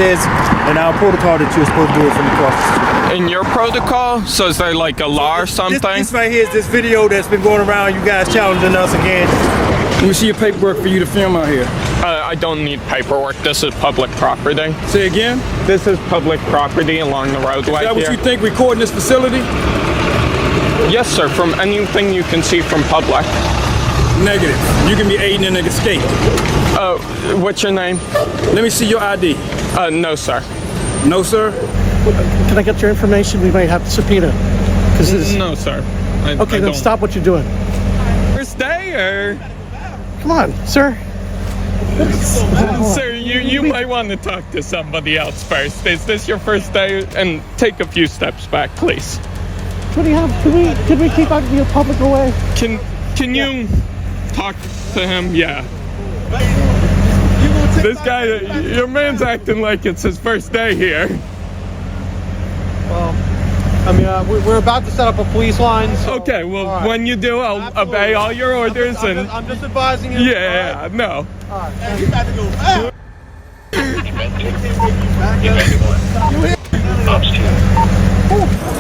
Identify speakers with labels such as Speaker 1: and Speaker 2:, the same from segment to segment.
Speaker 1: says in our protocol that you're supposed to do it from across the street.
Speaker 2: In your protocol? So is there like a law or something?
Speaker 1: This right here is this video that's been going around, you guys challenging us again.
Speaker 3: Let me see your paperwork for you to film out here.
Speaker 2: I don't need paperwork. This is public property.
Speaker 3: Say again?
Speaker 2: This is public property along the roadway.
Speaker 3: Is that what
Speaker 2: here.
Speaker 3: you think recording this facility?
Speaker 2: Yes, sir. From anything you can see from public.
Speaker 3: Negative. You can be aiding in an escape.
Speaker 2: What's your name?
Speaker 3: Let me see your ID.
Speaker 2: No, sir.
Speaker 3: No, sir?
Speaker 4: Can I get your information? We might have to subpoena.
Speaker 2: No, sir.
Speaker 4: Okay, then stop what you're doing.
Speaker 2: First day, or?
Speaker 4: Come on, sir.
Speaker 2: Sir, you might want to talk to somebody else first. Is this your first day? And take a few steps back, please.
Speaker 4: What do you have? Can we keep out the public away?
Speaker 2: Can you talk to him? Yeah. This guy, your man's acting like it's his first day here.
Speaker 5: Well, I mean, we're about to set up a police line. So,
Speaker 2: Okay, well,
Speaker 5: right.
Speaker 2: When you do, I'll obey all your orders.
Speaker 5: I'm just advising you.
Speaker 2: Yeah,
Speaker 5: right?
Speaker 2: no.
Speaker 5: All right. You got to go. Ah!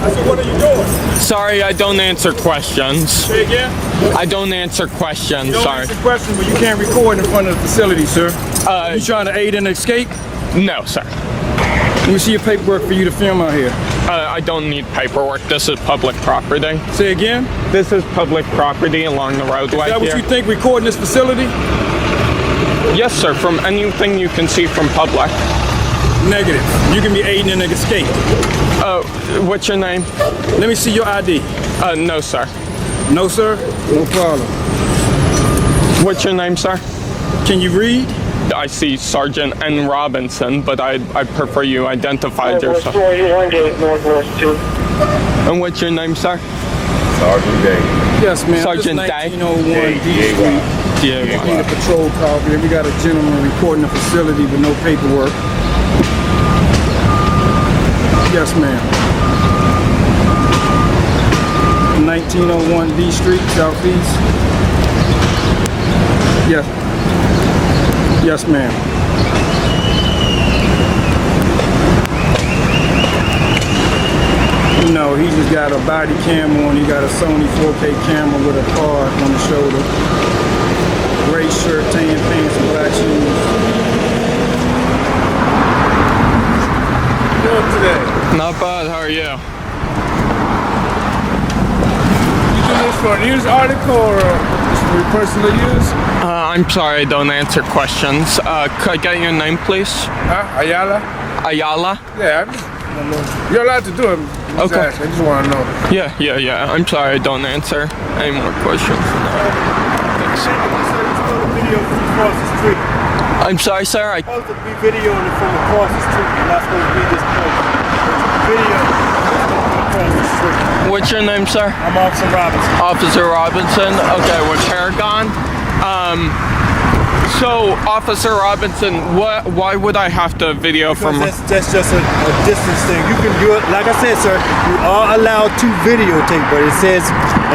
Speaker 3: I said, what are you doing?
Speaker 2: Sorry, I don't answer questions.
Speaker 3: Say again?
Speaker 2: I don't answer questions,
Speaker 3: You don't
Speaker 2: sorry.
Speaker 3: answer questions, but you can't record in front of the facility, sir. You trying to aid in an escape?
Speaker 2: No, sir.
Speaker 3: Let me see your paperwork for you to film out here.
Speaker 2: I don't need paperwork. This is public property.
Speaker 3: Say again?
Speaker 2: This is public property along the roadway
Speaker 3: Is that what
Speaker 2: here.
Speaker 3: you think recording this facility?
Speaker 2: Yes, sir. From anything you can see from public.
Speaker 3: Negative. You can be aiding in an escape.
Speaker 2: What's your name?
Speaker 3: Let me see your ID.
Speaker 2: No, sir.
Speaker 3: No, sir? No problem.
Speaker 2: What's your name, sir?
Speaker 3: Can you read?
Speaker 2: I see Sergeant N. Robinson, but I prefer you identified yourself.
Speaker 6: Northwest 2.
Speaker 2: And what's your name, sir?
Speaker 6: Sergeant Day.
Speaker 3: Yes, ma'am.
Speaker 2: Sergeant
Speaker 3: This
Speaker 2: Day.
Speaker 3: 1901 D Street.
Speaker 2: Yeah.
Speaker 3: We need a patrol car here. We got a gentleman recording the facility with no paperwork. Yes, ma'am. 1901 D Street, Southeast. Yes. Yes, ma'am. No, he just got a body cam on. He got a Sony 4K camera with a card on the shoulder. Gray shirt, tan pants, and black shoes. How you doing today?
Speaker 2: Not bad. How are you?
Speaker 3: You do this for a news article or just for personal use?
Speaker 2: I'm sorry, I don't answer questions. Could I get your name, please?
Speaker 3: Ayala?
Speaker 2: Ayala?
Speaker 3: Yeah, you're allowed to do it.
Speaker 2: Okay.
Speaker 3: I just want to know.
Speaker 2: Yeah. I'm sorry, I don't answer any more questions. Thanks.
Speaker 1: Video from across the street.
Speaker 2: I'm sorry, sir.
Speaker 1: It's supposed to be videoing it from across the street. You're not supposed to be this close. Video from across the street.
Speaker 2: What's your name, sir?
Speaker 1: I'm Officer Robinson.
Speaker 2: Officer Robinson. Okay, with Paragon. So, Officer Robinson, why would I have to video from?
Speaker 1: That's just a distance thing. Like I said, sir, you are allowed to videotape, but it says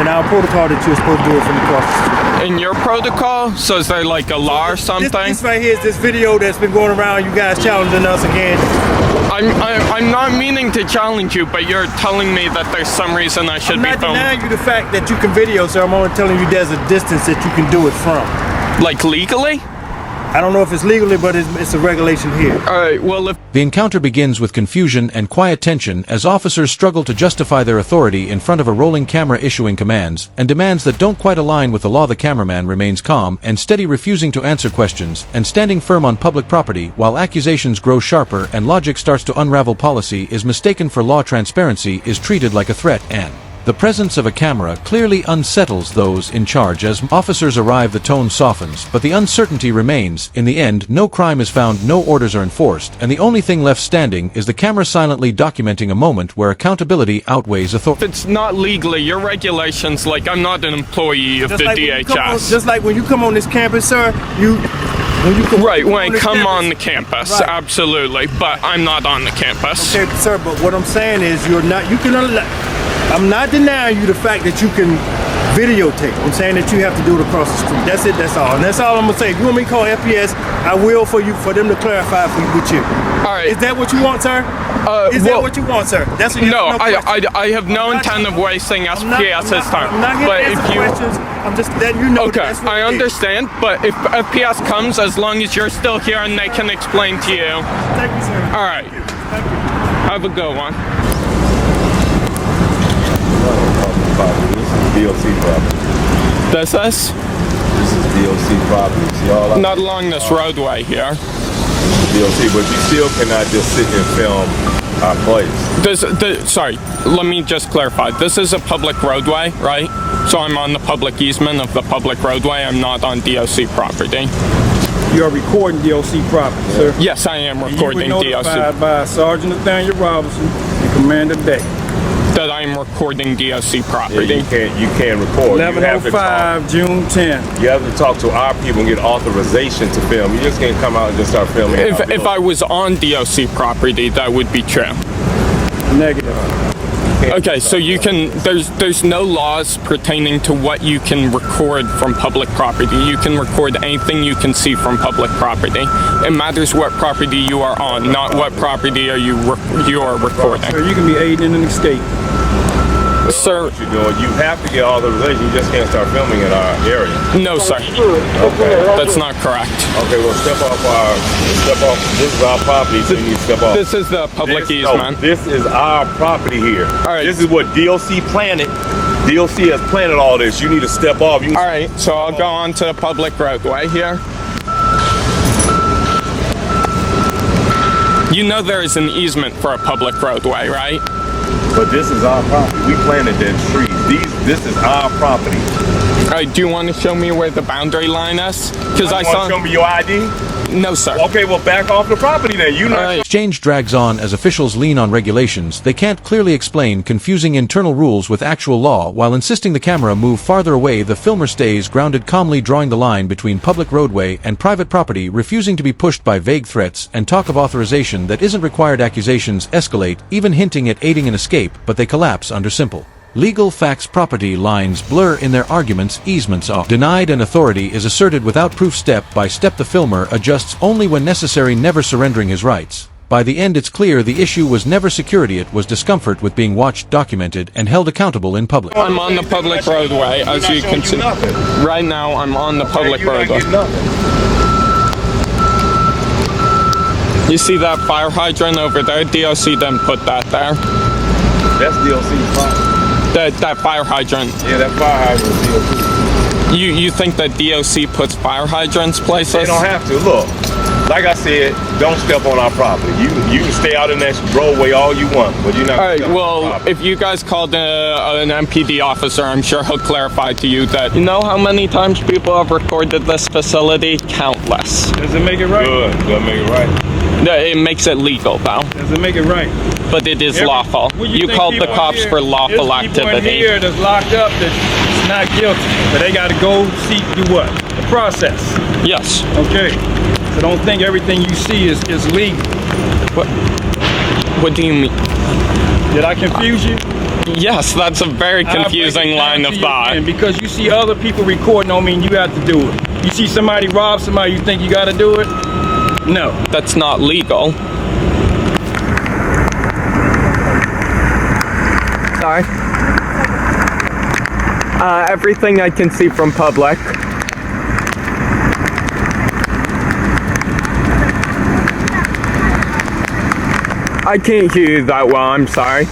Speaker 1: in our protocol that you're supposed to do it from across the street.
Speaker 2: In your protocol? So is there like a law or something?
Speaker 1: This right here is this video that's been going around, you guys challenging us again.
Speaker 2: I'm not meaning to challenge you, but you're telling me that there's some reason I should be
Speaker 1: I'm not
Speaker 2: filming.
Speaker 1: denying you the fact that you can video, sir. I'm only telling you there's a distance that you can do it from.
Speaker 2: Like legally?
Speaker 1: I don't know if it's legally, but it's a regulation here.
Speaker 2: Alright, well if...
Speaker 7: The encounter begins with confusion and quiet tension as officers struggle to justify their authority in front of a rolling camera issuing commands and demands that don't quite align with the law. The cameraman remains calm and steady, refusing to answer questions and standing firm on public property while accusations grow sharper and logic starts to unravel. Policy is mistaken for law. Transparency is treated like a threat, and the presence of a camera clearly unsettles those in charge. As officers arrive, the tone softens, but the uncertainty remains. In the end, no crime is found, no orders are enforced, and the only thing left standing is the camera silently documenting a moment where accountability outweighs authority.
Speaker 2: If it's not legally, your regulations, like I'm not an employee of the DHS.
Speaker 1: Just like when you come on this campus, sir,
Speaker 2: Right, when I come on the campus,
Speaker 1: Right.
Speaker 2: absolutely, but I'm not on the campus.
Speaker 1: Okay, sir, but what I'm saying is I'm not denying you the fact that you can videotape. I'm saying that you have to do it across the street. That's it. That's all. And that's all I'm gonna say. If you want me to call FPS, I will for them to clarify with you.
Speaker 2: All right.
Speaker 1: Is that what you want, sir? Is that what you want, sir? That's what
Speaker 2: No,
Speaker 1: question.
Speaker 2: I have no intent of wasting SPS's time.
Speaker 1: I'm not here
Speaker 2: But
Speaker 1: to
Speaker 2: if
Speaker 1: answer
Speaker 2: you
Speaker 1: questions. I'm just letting you know.
Speaker 2: Okay,
Speaker 1: that's what
Speaker 2: I
Speaker 1: it is.
Speaker 2: understand, but if FPS comes, as long as you're still here and they can explain to you.
Speaker 1: Thank you, sir.
Speaker 2: All right.
Speaker 1: Thank you.
Speaker 2: Have a good one.
Speaker 6: This is DOC property.
Speaker 2: This is?
Speaker 6: This is DOC property. See all that?
Speaker 2: Not along this roadway here.
Speaker 6: DOC, but you still cannot just sit and film our place.
Speaker 2: Sorry, let me just clarify. This is a public roadway, right? So I'm on the public easement of the public roadway. I'm not on DOC property.
Speaker 3: You are recording DOC property, sir.
Speaker 2: Yes, I am recording
Speaker 3: You were notified
Speaker 2: DOC.
Speaker 3: by Sergeant Nathaniel Robinson and Commander Day.
Speaker 2: That I am recording DOC
Speaker 6: Yeah,
Speaker 2: property.
Speaker 6: you can't record. You have to talk.
Speaker 3: 11:05, June 10th.
Speaker 6: You have to talk to our people and get authorization to film. You just can't come out and just start filming.
Speaker 2: If I was on DOC property, that would be true.
Speaker 3: Negative.
Speaker 2: Okay, so you can, there's no laws pertaining to what you can record from public property. You can record anything you can see from public property. It matters what property you are on, not what property you are recording.
Speaker 3: So you can be aiding in an escape.
Speaker 2: Sir,
Speaker 6: What you're doing, you have to get authorization. You just can't start filming in our area.
Speaker 2: no sir,
Speaker 6: Okay.
Speaker 2: that's not correct.
Speaker 6: Okay, well, step off. This is our property, so you need to step off.
Speaker 2: This is the public easement.
Speaker 6: This is our property here.
Speaker 2: All right.
Speaker 6: This is what DOC planted. DOC has planted all this. You need to step off. You
Speaker 2: All right, so I'll go on to the public roadway here. You know there is an easement for a public roadway, right?
Speaker 6: But this is our property. We planted them trees. This is our property.
Speaker 2: All right, do you want to show me where the boundary line is? Because I
Speaker 6: You want
Speaker 2: saw.
Speaker 6: to show me your ID?
Speaker 2: No, sir.
Speaker 6: Okay, well, back off the property then. You know.
Speaker 2: All right.
Speaker 7: Exchange drags on as officials lean on regulations they can't clearly explain, confusing internal rules with actual law. While insisting the camera move farther away, the filmer stays grounded, calmly drawing the line between public roadway and private property, refusing to be pushed by vague threats and talk of authorization that isn't required. Accusations escalate, even hinting at aiding an escape, but they collapse under simple legal facts. Property lines blur in their arguments. Easements are denied and authority is asserted without proof. Step by step the filmer adjusts only when necessary, never surrendering his rights. By the end it's clear the issue was never security, it was discomfort with being watched, documented, and held accountable in public.
Speaker 2: I'm on the public roadway, as you can see. Right now, I'm on the public roadway. You see that fire hydrant over there? DOC didn't put that there.
Speaker 6: That's DOC property.
Speaker 2: That fire hydrant.
Speaker 6: Yeah, that fire hydrant is DOC.
Speaker 2: You think that DOC puts fire hydrants places?
Speaker 6: They don't have to. Look, like I said, don't step on our property. You can stay out in that roadway all you want, but you're not.
Speaker 2: All right,
Speaker 6: stepping on our
Speaker 2: well,
Speaker 6: property.
Speaker 2: if you guys called an MPD officer, I'm sure he'll clarify to you that, you know how many times people have recorded this facility? Countless.
Speaker 3: Does it make it right?
Speaker 6: Good, good, make it right.
Speaker 2: It makes it legal, though,
Speaker 3: Does it make it right?
Speaker 2: but it is lawful.
Speaker 3: What
Speaker 2: You
Speaker 3: think
Speaker 2: called the
Speaker 3: people in
Speaker 2: cops
Speaker 3: here-
Speaker 2: for lawful
Speaker 3: there's people in
Speaker 2: activity.
Speaker 3: here that's locked up that's not guilty, but they got to go seek do what? The process.
Speaker 2: Yes.
Speaker 3: Okay. So don't think everything you see is legal.
Speaker 2: What do you mean?
Speaker 3: Did I confuse you?
Speaker 2: Yes, that's a very
Speaker 3: I'll break
Speaker 2: confusing
Speaker 3: it down
Speaker 2: line
Speaker 3: to
Speaker 2: of
Speaker 3: you
Speaker 2: thought.
Speaker 3: again, because you see other people recording don't mean you have to do it. You see somebody rob somebody, you think you got to do it? No.
Speaker 2: That's not legal. Sorry. Everything I can see from public. I can't hear you that well, I'm sorry.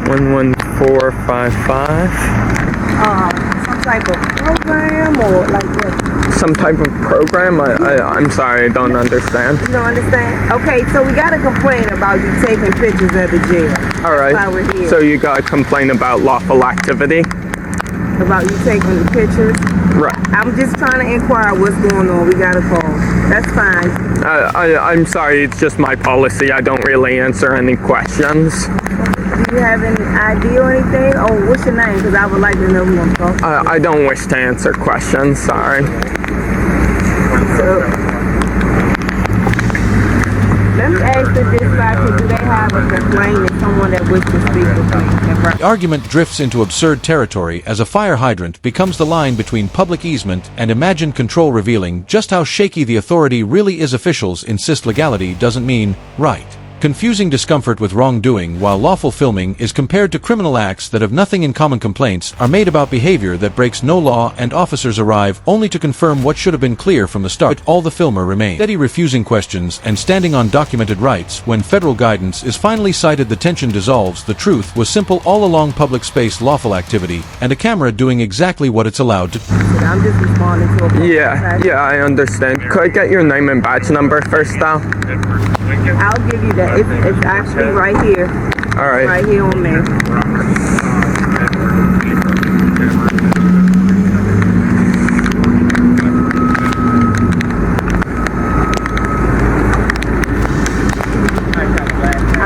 Speaker 2: One 455.
Speaker 8: Some type of program or like what?
Speaker 2: Some type of program? I'm sorry, I don't understand.
Speaker 8: You don't understand? Okay, so we got a complaint about you taking pictures at the jail.
Speaker 2: All right.
Speaker 8: That's why we're here.
Speaker 2: So you got a complaint about lawful activity?
Speaker 8: About you taking the pictures.
Speaker 2: Right.
Speaker 8: I'm just trying to inquire what's going on. We got a call. That's fine.
Speaker 2: I'm sorry, it's just my policy. I don't really answer any questions.
Speaker 8: Do you have any idea or anything? Oh, what's your name? Because I would like to know who I'm talking to.
Speaker 2: I don't wish to answer questions, sorry.
Speaker 8: Let me ask the dispatcher, do they have a complaint if someone that wishes to speak with me?
Speaker 7: The argument drifts into absurd territory as a fire hydrant becomes the line between public easement and imagined control, revealing just how shaky the authority really is. Officials insist legality doesn't mean right. Confusing discomfort with wrongdoing, while lawful filming is compared to criminal acts that have nothing in common. Complaints are made about behavior that breaks no law, and officers arrive only to confirm what should have been clear from the start. All the filmer remains steady, refusing questions and standing on documented rights. When federal guidance is finally cited, the tension dissolves. The truth was simple all along: public space, lawful activity, and a camera doing exactly what it's allowed to.
Speaker 8: I'm just responding to a
Speaker 2: Yeah, I understand. Could I get your name and badge number first, though?
Speaker 8: I'll give you that. It's actually right here.
Speaker 2: All right.
Speaker 8: Right here on me. I'm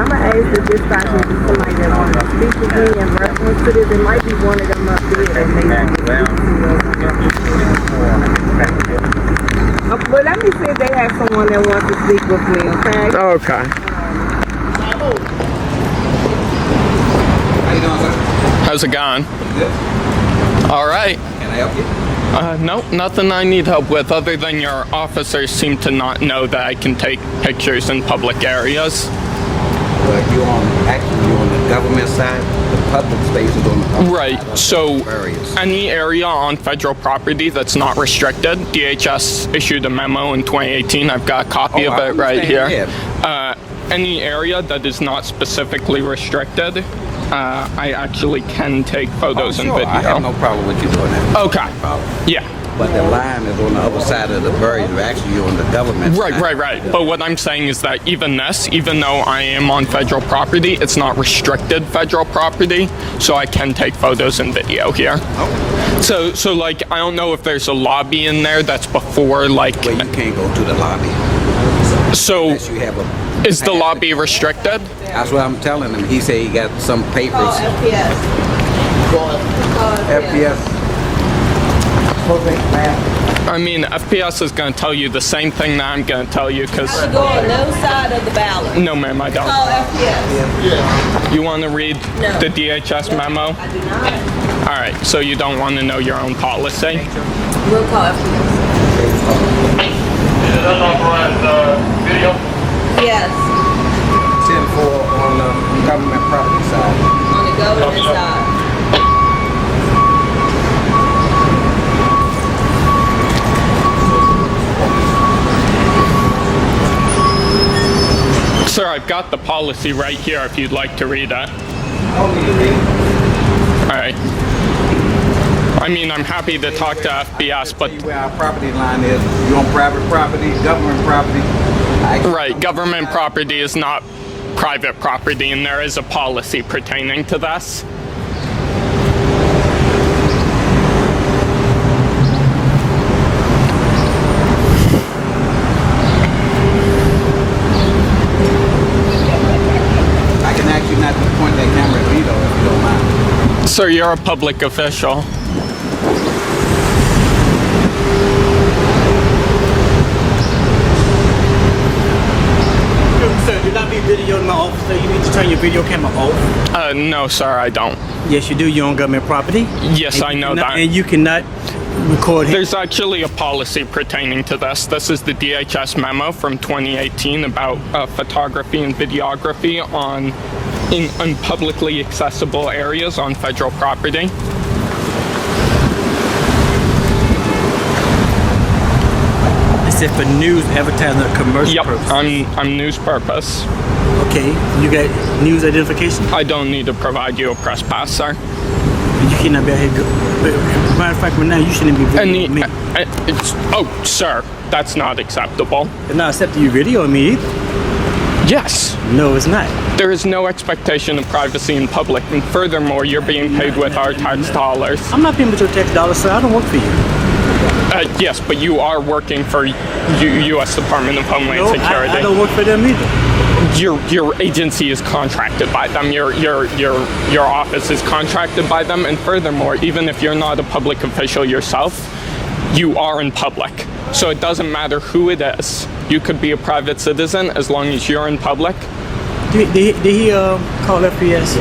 Speaker 8: gonna ask the dispatcher if somebody that wants to speak with me in reference to this. It might be one of them up there that may but let me see if they have someone that wants to speak with me, okay?
Speaker 2: Okay.
Speaker 9: How you doing, sir?
Speaker 2: How's it going?
Speaker 9: Good.
Speaker 2: All right.
Speaker 9: Can I help you?
Speaker 2: No, nothing I need help with other than your officers seem to not know that I can take pictures in public areas.
Speaker 9: Well, you're on the government side. The public space is on the public
Speaker 2: Right,
Speaker 9: side.
Speaker 2: so
Speaker 9: Areas.
Speaker 2: any area on federal property that's not restricted, DHS issued a memo in 2018. I've got a copy of it right here. Any area that is not specifically restricted, I actually can take photos and video.
Speaker 9: I have no problem with you doing that.
Speaker 2: Okay.
Speaker 9: No problem.
Speaker 2: Yeah.
Speaker 9: But the line is on the other side of the barrier. Actually, you're on the government side.
Speaker 2: Right. But what I'm saying is that even though I am on federal property, it's not restricted federal property, so I can take photos and video here.
Speaker 9: Okay.
Speaker 2: So like, I don't know if there's a lobby in there that's before, like...
Speaker 9: Well, you can't go to the lobby.
Speaker 2: So,
Speaker 9: Unless you have a
Speaker 2: is the lobby restricted?
Speaker 9: That's what I'm telling him. He said he got some papers.
Speaker 8: FPS.
Speaker 9: FPS.
Speaker 2: I mean, FPS is going to tell you the same thing that I'm going to tell you, because...
Speaker 10: Go on no side of the ballot.
Speaker 2: No, ma'am, I don't.
Speaker 10: Call FPS.
Speaker 2: You want to read the DHS memo?
Speaker 10: I do not.
Speaker 2: All right, so you don't want to know your own policy?
Speaker 10: We'll call FPS.
Speaker 6: Is it unauthorized video?
Speaker 10: Yes,
Speaker 9: 10-4 on the government property side.
Speaker 10: on the government side.
Speaker 2: Sir, I've got the policy right here if you'd like to read it. All right. I mean, I'm happy to talk to FBS, but...
Speaker 9: Where our property line is, you're on private property, government property.
Speaker 2: Right, government property is not private property, and there is a policy pertaining to this.
Speaker 9: I can ask you not to point that camera at me though, if you don't mind.
Speaker 2: Sir, you're a public official.
Speaker 5: Sir, do not be videoing my officer. You need to turn your video camera off.
Speaker 2: No, sir, I don't.
Speaker 5: Yes, you do. You're on government property.
Speaker 2: Yes, I know that.
Speaker 5: And you cannot record him.
Speaker 2: There's actually a policy pertaining to this. This is the DHS memo from 2018 about photography and videography in publicly accessible areas on federal property.
Speaker 5: It's if for news, advertising, or commercial
Speaker 2: Yep,
Speaker 5: purpose.
Speaker 2: I'm news purpose.
Speaker 5: Okay, you got news identification?
Speaker 2: I don't need to provide you a press pass, sir.
Speaker 5: You cannot be out here. Matter of fact, right now, you shouldn't be videoing me.
Speaker 2: Oh, sir, that's not acceptable.
Speaker 5: It's not accepting you videoing me either.
Speaker 2: Yes.
Speaker 5: No, it's not.
Speaker 2: There is no expectation of privacy in public, and furthermore, you're being paid with our tax dollars.
Speaker 5: I'm not paying with your tax dollars, sir. I don't work for you.
Speaker 2: Yes, but you are working for U.S. Department of Homeland Security.
Speaker 5: I don't work for them either.
Speaker 2: Your agency is contracted by them. Your office is contracted by them, and furthermore, even if you're not a public official yourself, you are in public. So it doesn't matter who it is. You could be a private citizen as long as you're in public.
Speaker 5: Did he call FPS?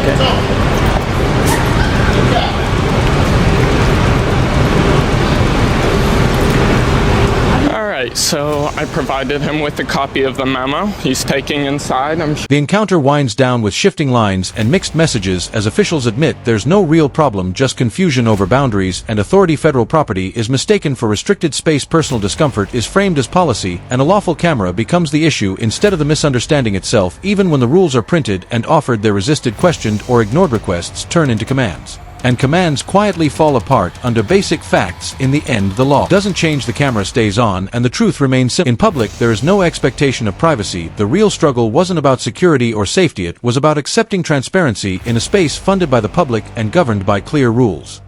Speaker 5: Okay.
Speaker 2: Alright, so I provided him with a copy of the memo he's taking inside.
Speaker 7: The encounter winds down with shifting lines and mixed messages as officials admit there's no real problem, just confusion over boundaries and authority. Federal property is mistaken for restricted space. Personal discomfort is framed as policy, and a lawful camera becomes the issue instead of the misunderstanding itself. Even when the rules are printed and offered, they're resisted, questioned, or ignored. Requests turn into commands, and commands quietly fall apart under basic facts. In the end, the law doesn't change, the camera stays on, and the truth remains simple. In public, there is no expectation of privacy. The real struggle wasn't about security or safety, it was about accepting transparency in a space funded by the public and governed by clear rules.